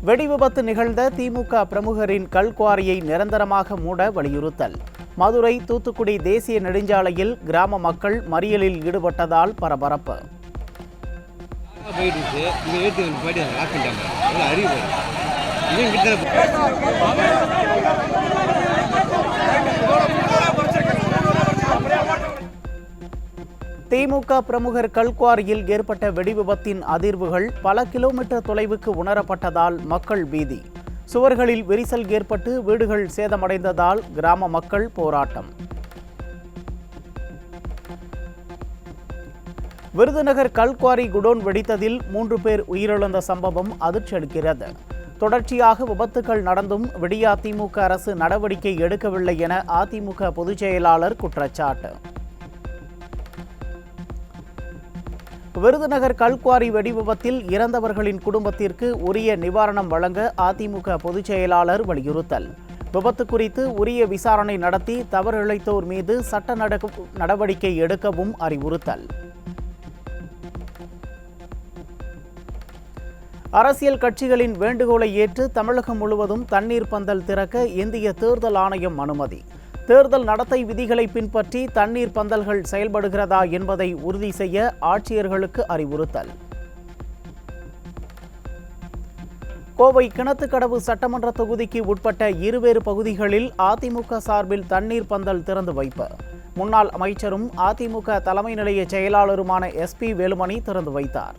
வெடி விபத்து நிகழ்ந்த திமுக பிரமுகரின் கல்குவாரியை நிரந்தரமாக மூட வலியுறுத்தல். மதுரை தூத்துக்குடி தேசிய நெடுஞ்சாலையில் கிராம மக்கள் மறியலில் ஈடுபட்டதால் பரபரப்பு. திமுக பிரமுகர் கல்குவாரியில் ஏற்பட்ட வெடி விபத்தின் அதிர்வுகள் பல கிலோமீட்டர் தொலைவுக்கு உணரப்பட்டதால் மக்கள் பீதி. சுவர்களில் விரிசல் ஏற்பட்டு வீடுகள் சேதமடைந்ததால் கிராம மக்கள் போராட்டம். விருதுநகர் கல்குவாரி குடோன் வெடித்ததில் 3 பேர் உயிரிழந்த சம்பவம் அதிர்ச்சி அளிக்கிறது. தொடர்ச்சியாக விபத்துகள் நடந்தும் விடியா திமுக அரசு நடவடிக்கை எடுக்கவில்லை என அதிமுக பொதுச் செயலாளர் குற்றச்சாட்டு. விருதுநகர் கல்குவாரி வெடி விபத்தில் இறந்தவர்களின் குடும்பத்திற்கு உரிய நிவாரணம் வழங்க அதிமுக பொதுச் செயலாளர் வலியுறுத்தல். விபத்து குறித்து உரிய விசாரணை நடத்தி தவறிழைத்தோர் மீது சட்ட நடவடிக்கை எடுக்கவும் அறிவுறுத்தல். அரசியல் கட்சிகளின் வேண்டுகோளை ஏற்று தமிழகம் முழுவதும் தண்ணீர் பந்தல் திறக்க இந்திய தேர்தல் ஆணையம் அனுமதி. தேர்தல் நடத்தை விதிகளை பின்பற்றி தண்ணீர் பந்தல்கள் செயல்படுகிறதா என்பதை உறுதி செய்ய ஆட்சியர்களுக்கு அறிவுறுத்தல். கோவை கிணத்துக்கடவு சட்டமன்ற தொகுதிக்கு உட்பட்ட இருவேறு பகுதிகளில் அதிமுக சார்பில் தண்ணீர் பந்தல் திறந்து வைப்பு. முன்னாள் அமைச்சரும் அதிமுக தலைமை நிலைய செயலாளருமான SP வேலுமணி திறந்து வைத்தார்.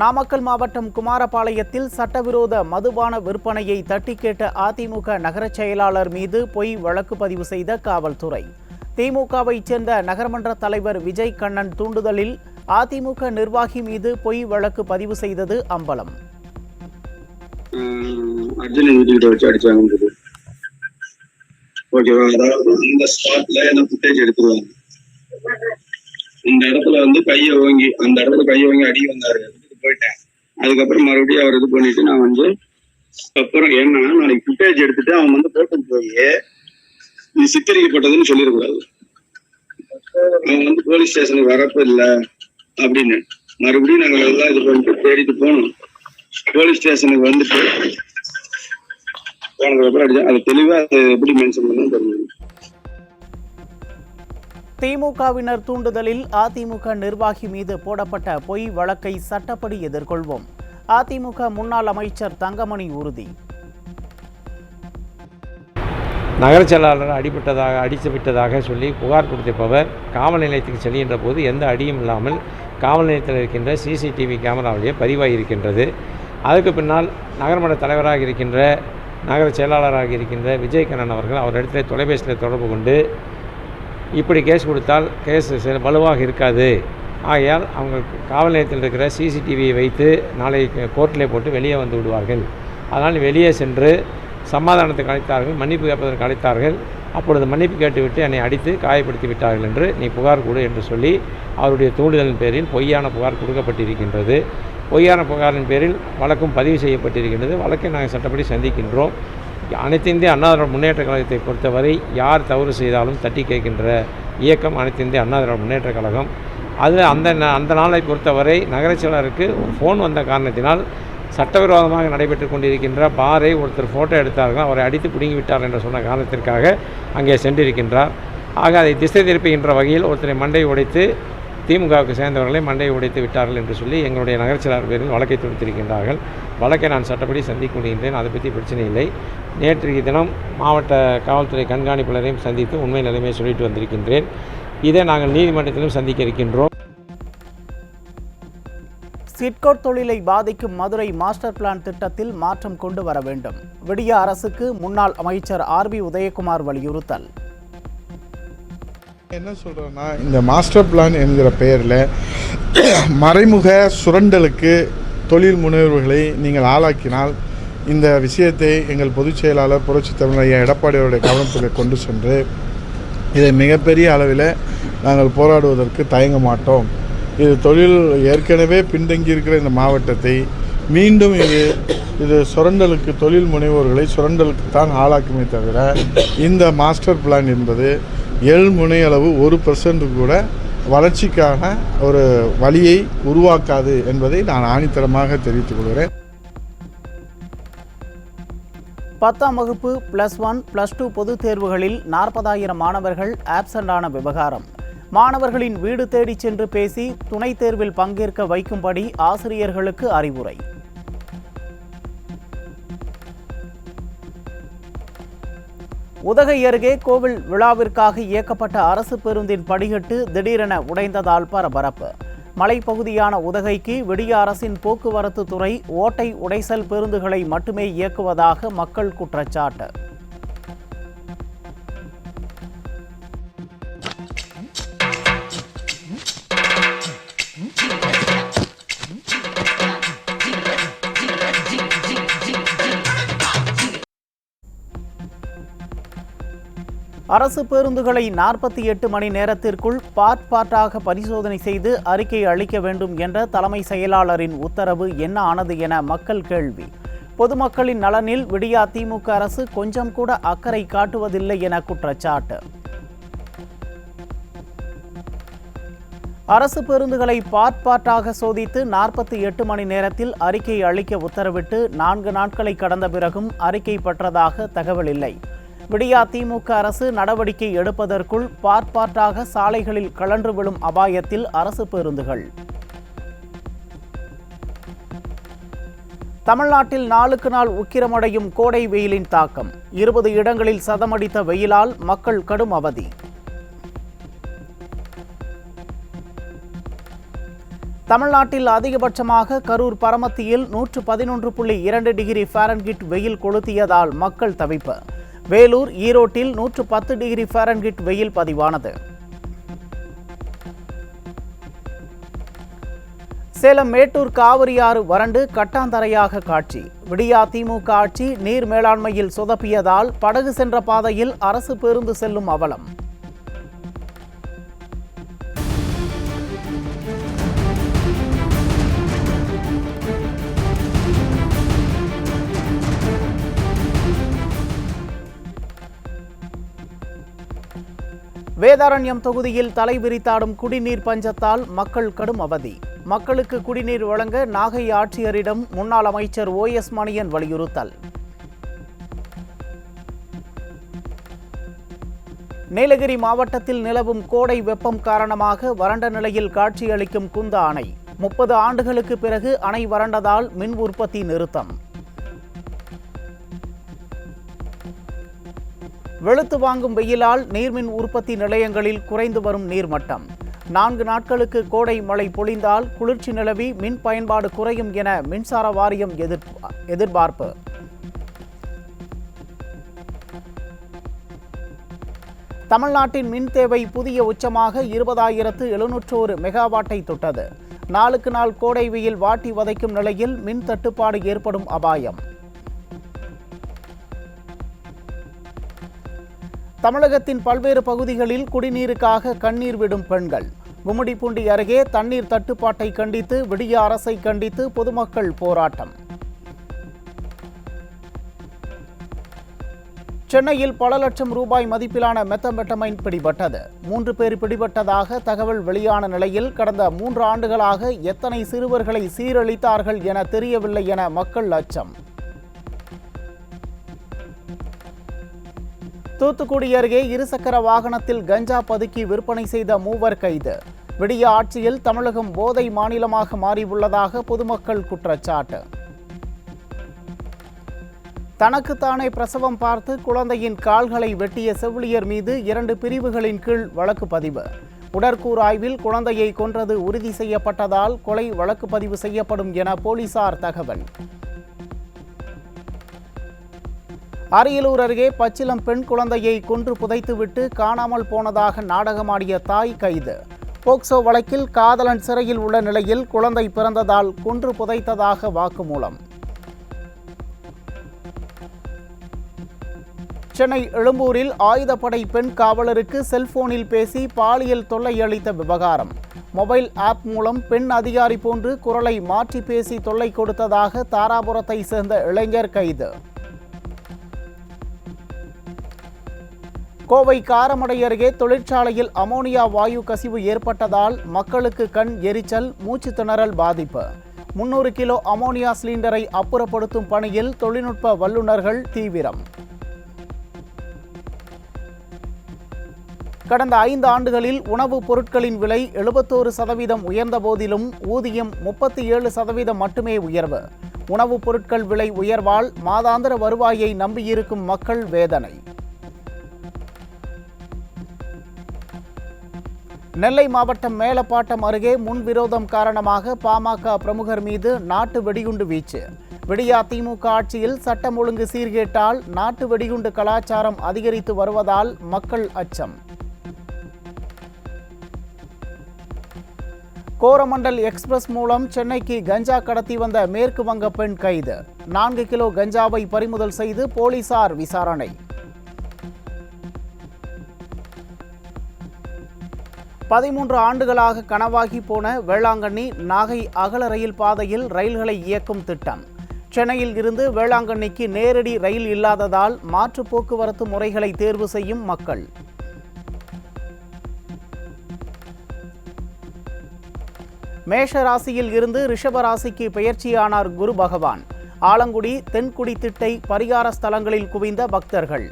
நாமக்கல் மாவட்டம் குமாரபாளையத்தில் சட்டவிரோத மதுபான விற்பனையை தட்டி கேட்ட அதிமுக நகர செயலாளர் மீது பொய் வழக்கு பதிவு செய்த காவல்துறை. திமுகவைச் சேர்ந்த நகரமன்ற தலைவர் விஜய் கண்ணன் தூண்டுதலில் அதிமுக நிர்வாகி மீது பொய் வழக்கு பதிவு செய்தது அம்பலம். இந்த இடத்துல கையை ஓங்கி அடி வந்தாரு. போயிட்டேன். அதுக்கப்புறம் மறுபடியும் அவர் இது பண்ணிட்டு நான் அப்புறம் என்னன்னா நாளைக்கு ஃபுட்டேஜ் எடுத்துட்டு அவன் போட்டு போய் இது சித்தரிக்கப்பட்டதுன்னு சொல்லிடக்கூடாது. அவன் போலீஸ் ஸ்டேஷனுக்கு வரப்ப இல்லை அப்படின்னு மறுபடியும் நாங்க எல்லாம் இது பண்ணிட்டு தேடிட்டு போனோம். போலீஸ் ஸ்டேஷனுக்கு வந்துட்டு போனதுக்கப்புறம் அடிச்சா அது தெளிவா அது எப்படி மென்ஷன் பண்ணு தெரியும். திமுகவினர் தூண்டுதலில் அதிமுக நிர்வாகி மீது போடப்பட்ட பொய் வழக்கை சட்டப்படி எதிர்கொள்வோம். அதிமுக முன்னாள் அமைச்சர் தங்கமணி உறுதி. நகர செயலாளர் அடித்து விட்டதாக சொல்லி புகார் கொடுத்திருப்பவர் காவல் நிலையத்துக்கு செல்கின்ற போது எந்த அடியும் இல்லாமல் காவல் நிலையத்தில் இருக்கின்ற CCTV கேமராவிலேயே பதிவாகியிருக்கின்றது. அதுக்கு பின்னால் நகரமன்ற தலைவராக இருக்கின்ற நகர செயலாளராக இருக்கின்ற விஜய் கண்ணன் அவர்கள் அவரிடத்தில் தொலைபேசியில் தொடர்பு கொண்டு இப்படி கேஸ் கொடுத்தால் கேஸ் வலுவாக இருக்காது, ஆகையால் அவங்க காவல் நிலையத்தில் இருக்கிற CCTVயை வைத்து நாளை கோர்ட்டிலே போட்டு வெளியே வந்து விடுவார்கள், அதனால் வெளியே சென்று சமாதானத்துக்கு அழைத்தார்கள், மன்னிப்பு கேட்பதற்கு அழைத்தார்கள். அப்பொழுது மன்னிப்பு கேட்டுவிட்டு என்னை அடித்து காயப்படுத்தி விட்டார்கள் என்று நீ புகார் கொடு என்று சொல்லி அவருடைய தூண்டுதலின் பேரில் பொய்யான புகார் கொடுக்கப்பட்டிருக்கின்றது. பொய்யான புகாரின் பேரில் வழக்கும் பதிவு செய்யப்பட்டிருக்கின்றது. வழக்கை நாங்கள் சட்டப்படி சந்திக்கின்றோம். அனைத்து இந்திய அண்ணா திராவிட முன்னேற்ற கழகத்தை பொறுத்தவரை யார் தவறு செய்தாலும் தட்டி கேட்கின்ற இயக்கம் அனைத்து இந்திய அண்ணா திராவிட முன்னேற்ற கழகம். அது அந்த நாளை பொறுத்தவரை நகர செயலருக்கு ஃபோன் வந்த காரணத்தினால் சட்டவிரோதமாக நடைபெற்று கொண்டிருக்கின்ற பாரை ஒருத்தர் ஃபோட்டோ எடுத்தார்கள், அவரை அடித்து பிடுங்கி விட்டார் என்று சொன்ன காரணத்திற்காக அங்கே சென்றிருக்கின்றார். ஆக அதை திசை திருப்புகின்ற வகையில் ஒருத்தரை மண்டையை உடைத்து திமுகவுக்கு சேர்ந்தவர்களை மண்டையை உடைத்து விட்டார்கள் என்று சொல்லி எங்களுடைய நகர செயலாளர் பேரில் வழக்கை தொடுத்திருக்கின்றார்கள். வழக்கை நான் சட்டப்படி சந்திக்க முடிகின்றேன், அதை பற்றி பிரச்சனை இல்லை. நேற்றைய தினம் மாவட்ட காவல்துறை கண்காணிப்பாளரையும் சந்தித்து உண்மை நிலைமையை சொல்லிட்டு வந்திருக்கின்றேன். இதை நாங்கள் நீதிமன்றத்திலும் சந்திக்க இருக்கின்றோம். சிட்கோட் தொழிலை பாதிக்கும் மதுரை மாஸ்டர் பிளான் திட்டத்தில் மாற்றம் கொண்டு வர வேண்டும். விடியா அரசுக்கு முன்னாள் அமைச்சர் RB உதயகுமார் வலியுறுத்தல். என்ன சொல்கிறேன்னா, இந்த மாஸ்டர் பிளான் என்கிற பெயரில் மறைமுக சுரண்டலுக்கு தொழில் முனைவர்களை நீங்கள் ஆளாக்கினால் இந்த விஷயத்தை எங்கள் பொதுச் செயலாளர் புரட்சித் தலைவர் எடப்பாடி அவருடைய கவனத்துக்கு கொண்டு சென்று இதை மிகப்பெரிய அளவில் நாங்கள் போராடுவதற்கு தயங்க மாட்டோம். இது தொழில் ஏற்கனவே பின்தங்கி இந்த மாவட்டத்தை மீண்டும் இது சுரண்டலுக்கு தொழில் முனைவோர்களை சுரண்டலுக்கு தான் ஆளாக்குமே தவிர இந்த மாஸ்டர் பிளான் என்பது முனை அளவு 1% கூட வளர்ச்சிக்கான ஒரு வழியை உருவாக்காது என்பதை நான் ஆணித்தரமாக தெரிவித்துக் கொள்கிறேன். 10ஆம் வகுப்பு +1 +2 பொதுத் தேர்வுகளில் 40,000 மாணவர்கள் ஆப்சென்ட் ஆன விவகாரம். மாணவர்களின் வீடு தேடி சென்று பேசி துணைத் தேர்வில் பங்கேற்க வைக்கும்படி ஆசிரியர்களுக்கு அறிவுரை. உதகை அருகே கோவில் விழாவிற்காக இயக்கப்பட்ட அரசு பேருந்தின் படிக்கட்டு திடீரென உடைந்ததால் பரபரப்பு. மலைப்பகுதியான உதகைக்கு விடிய அரசின் போக்குவரத்து துறை ஓட்டை உடைசல் பேருந்துகளை மட்டுமே இயக்குவதாக மக்கள் குற்றச்சாட்டு. அரசு பேருந்துகளை 48 மணி நேரத்திற்குள் பார்ட்டாக பரிசோதனை செய்து அறிக்கை அளிக்க வேண்டும் என்ற தலைமை செயலாளரின் உத்தரவு என்ன ஆனது என மக்கள் கேள்வி. பொதுமக்களின் நலனில் விடியா திமுக அரசு கொஞ்சம் கூட அக்கறை காட்டுவதில்லை என குற்றச்சாட்டு. அரசு பேருந்துகளை பார்ட்டாக சோதித்து 48 மணி நேரத்தில் அறிக்கை அளிக்க உத்தரவிட்டு 4 நாட்களை கடந்த பிறகும் அறிக்கை பெற்றதாக தகவல் இல்லை. விடியா திமுக அரசு நடவடிக்கை எடுப்பதற்குள் பார்ட்டாக சாலைகளில் கழன்று விழும் அபாயத்தில் அரசு பேருந்துகள். தமிழ்நாட்டில் நாளுக்கு நாள் உக்கிரமடையும் கோடை வெயிலின் தாக்கம். 20 இடங்களில் சதமடித்த வெயிலால் மக்கள் கடும் அவதி. தமிழ்நாட்டில் அதிகபட்சமாக கரூர் பரமத்தியில் 111.2 டிகிரி ஃபாரன்ஹீட் வெயில் கொளுத்தியதால் மக்கள் தவிப்பு. வேலூர், ஈரோட்டில் 110 டிகிரி ஃபாரன்ஹீட் வெயில் பதிவானது. சேலம் மேட்டூர் காவிரி ஆறு வறண்டு கட்டாந்தரையாக காட்சி. விடியா திமுக ஆட்சி நீர் மேலாண்மையில் சொதப்பியதால் படகு சென்ற பாதையில் அரசு பேருந்து செல்லும் அவலம். வேதாரண்யம் தொகுதியில் தலைவிரித்தாடும் குடிநீர் பஞ்சத்தால் மக்கள் கடும் அவதி. மக்களுக்கு குடிநீர் வழங்க நாகை ஆட்சியரிடம் முன்னாள் அமைச்சர் OS மணியன் வலியுறுத்தல். நீலகிரி மாவட்டத்தில் நிலவும் கோடை வெப்பம் காரணமாக வறண்ட நிலையில் காட்சியளிக்கும் குந்தா அணை. 30 ஆண்டுகளுக்கு பிறகு அணை வறண்டதால் மின் உற்பத்தி நிறுத்தம். வெளுத்து வாங்கும் வெயிலால் நீர்மின் உற்பத்தி நிலையங்களில் குறைந்து வரும் நீர்மட்டம். 4 நாட்களுக்கு கோடை மழை பொழிந்தால் குளிர்ச்சி நிலவி மின் பயன்பாடு குறையும் என மின்சார வாரியம் எதிர்பார்ப்பு. தமிழ்நாட்டின் மின் தேவை புதிய உச்சமாக 20,701 மெகாவாட்டை தொட்டது. நாளுக்கு நாள் கோடை வெயில் வாட்டி வதைக்கும் நிலையில் மின் தட்டுப்பாடு ஏற்படும் அபாயம். தமிழகத்தின் பல்வேறு பகுதிகளில் குடிநீருக்காக கண்ணீர் விடும் பெண்கள். கும்மிடிப்பூண்டி அருகே தண்ணீர் தட்டுப்பாட்டை கண்டித்து விடிய அரசை கண்டித்து பொதுமக்கள் போராட்டம். சென்னையில் பல லட்சம் ரூபாய் மதிப்பிலான மெத்தம்பெட்டமைன் பிடிபட்டது. 3 பேர் பிடிபட்டதாக தகவல் வெளியான நிலையில் கடந்த 3 ஆண்டுகளாக எத்தனை சிறுவர்களை சீரழித்தார்கள் என தெரியவில்லை என மக்கள் அச்சம். தூத்துக்குடி அருகே இருசக்கர வாகனத்தில் கஞ்சா பதுக்கி விற்பனை செய்த 3 கைது. விடிய ஆட்சியில் தமிழகம் போதை மாநிலமாக மாறியுள்ளதாக பொதுமக்கள் குற்றச்சாட்டு. தனக்குத்தானே பிரசவம் பார்த்து குழந்தையின் கால்களை வெட்டிய செவிலியர் மீது 2 பிரிவுகளின் கீழ் வழக்கு பதிவு. உடற்கூறாய்வில் குழந்தையை கொன்றது உறுதி செய்யப்பட்டதால் கொலை வழக்கு பதிவு செய்யப்படும் என போலீசார் தகவல். அரியலூர் அருகே பச்சிளம் பெண் குழந்தையை கொன்று புதைத்துவிட்டு காணாமல் போனதாக நாடகமாடிய தாய் கைது. போக்சோ வழக்கில் காதலன் சிறையில் உள்ள நிலையில் குழந்தை பிறந்ததால் கொன்று புதைத்ததாக வாக்குமூலம். சென்னை எழும்பூரில் ஆயுதப்படை பெண் காவலருக்கு செல்போனில் பேசி பாலியல் தொல்லை அளித்த விவகாரம். மொபைல் ஆப் மூலம் பெண் அதிகாரி போன்று குரலை மாற்றி பேசி தொல்லை கொடுத்ததாக தாராபுரத்தை சேர்ந்த இளைஞர் கைது. கோவை காரமடை அருகே தொழிற்சாலையில் அமோனியா வாயு கசிவு ஏற்பட்டதால் மக்களுக்கு கண் எரிச்சல், மூச்சு திணறல் பாதிப்பு. 300 கிலோ அமோனியா சிலிண்டரை அப்புறப்படுத்தும் பணியில் தொழில்நுட்ப வல்லுநர்கள் தீவிரம். கடந்த 5 ஆண்டுகளில் உணவுப் பொருட்களின் விலை 71% உயர்ந்த போதிலும் ஊதியம் 37% மட்டுமே உயர்வு. உணவுப் பொருட்கள் விலை உயர்வால் மாதாந்திர வருவாயை நம்பியிருக்கும் மக்கள் வேதனை. நெல்லை மாவட்டம் மேலப்பாட்டம் அருகே முன்விரோதம் காரணமாக பாமக பிரமுகர் மீது நாட்டு வெடிகுண்டு வீச்சு. விடியா திமுக ஆட்சியில் சட்டம் ஒழுங்கு சீர்கேட்டால் நாட்டு வெடிகுண்டு கலாச்சாரம் அதிகரித்து வருவதால் மக்கள் அச்சம். கோரமண்டல் எக்ஸ்பிரஸ் மூலம் சென்னைக்கு கஞ்சா கடத்தி வந்த மேற்கு வங்க பெண் கைது. 4 கிலோ கஞ்சாவை பறிமுதல் செய்து போலீசார் விசாரணை. 13 ஆண்டுகளாக கனவாகி போன வேளாங்கண்ணி நாகை அகல ரயில் பாதையில் ரயில்களை இயக்கும் திட்டம். சென்னையில் இருந்து வேளாங்கண்ணிக்கு நேரடி ரயில் இல்லாததால் மாற்று போக்குவரத்து முறைகளை தேர்வு செய்யும் மக்கள். மேஷ ராசியில் இருந்து ரிஷப ராசிக்கு பெயர்ச்சியானார் குரு பகவான். ஆலங்குடி, தென்குடி திட்டை பரிகார ஸ்தலங்களில் குவிந்த பக்தர்கள்.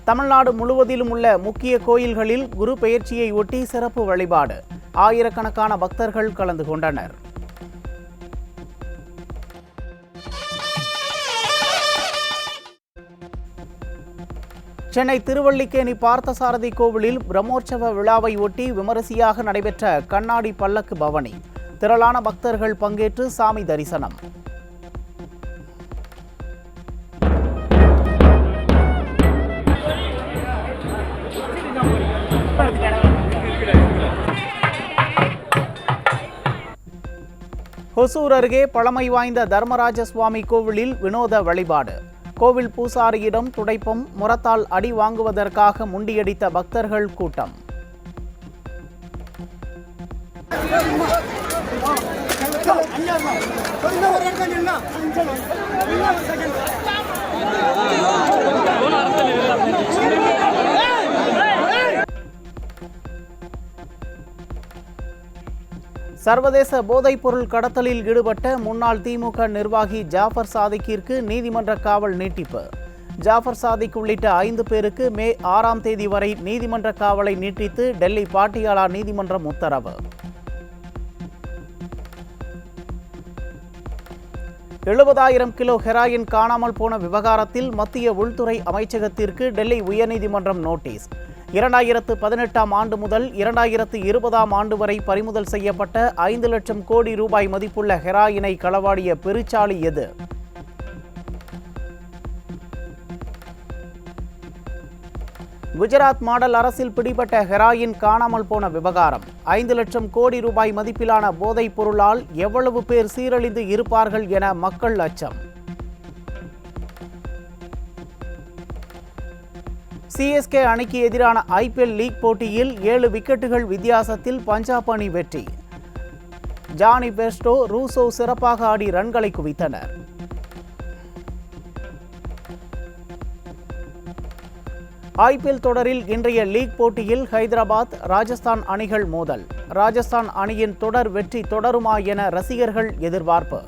தமிழ்நாடு முழுவதிலும் உள்ள முக்கிய கோயில்களில் குரு பெயர்ச்சியை ஒட்டி சிறப்பு வழிபாடு. ஆயிரக்கணக்கான பக்தர்கள் கலந்து கொண்டனர். சென்னை திருவல்லிக்கேணி பார்த்தசாரதி கோவிலில் பிரம்மோற்சவ விழாவை ஒட்டி விமரிசையாக நடைபெற்ற கண்ணாடி பல்லக்கு பவனி. திரளான பக்தர்கள் பங்கேற்று சாமி தரிசனம். ஹொசூர் அருகே பழமை வாய்ந்த தர்மராஜ சுவாமி கோவிலில் வினோத வழிபாடு. கோவில் பூசாரியிடம் துடைப்பம், முறத்தால் அடி வாங்குவதற்காக முண்டியடித்த பக்தர்கள் கூட்டம். சர்வதேச போதைப்பொருள் கடத்தலில் ஈடுபட்ட முன்னாள் திமுக நிர்வாகி ஜாஃபர் சாதிக்கிற்கு நீதிமன்ற காவல் நீட்டிப்பு. ஜாஃபர் சாதிக் உள்ளிட்ட 5 பேருக்கு மே 6ஆம் தேதி வரை நீதிமன்ற காவலை நீட்டித்து டெல்லி பாட்டியாலா நீதிமன்றம் உத்தரவு. 70,000 கிலோ ஹெராயின் காணாமல் போன விவகாரத்தில் மத்திய உள்துறை அமைச்சகத்திற்கு டெல்லி உயர்நீதிமன்றம் நோட்டீஸ். 2018ஆம் ஆண்டு முதல் 2020ஆம் ஆண்டு வரை பறிமுதல் செய்யப்பட்ட 5 லட்சம் கோடி ரூபாய் மதிப்புள்ள ஹெராயினை களவாடிய பெருச்சாளி எது? குஜராத் மாடல் அரசில் பிடிபட்ட ஹெராயின் காணாமல் போன விவகாரம். 5 லட்சம் கோடி ரூபாய் மதிப்பிலான போதைப் பொருளால் எவ்வளவு பேர் சீரழிந்து இருப்பார்கள் என மக்கள் அச்சம். சிஎஸ்கே அணிக்கு எதிரான IPL லீக் போட்டியில் 7 விக்கெட்டுகள் வித்தியாசத்தில் பஞ்சாப் அணி வெற்றி. ஜானி பெஸ்டோ, ரூசோ சிறப்பாக ஆடி ரன்களை குவித்தனர். IPL தொடரில் இன்றைய லீக் போட்டியில் ஹைதராபாத், ராஜஸ்தான் அணிகள் மோதல். ராஜஸ்தான் அணியின் தொடர் வெற்றி தொடருமா என ரசிகர்கள் எதிர்பார்ப்பு.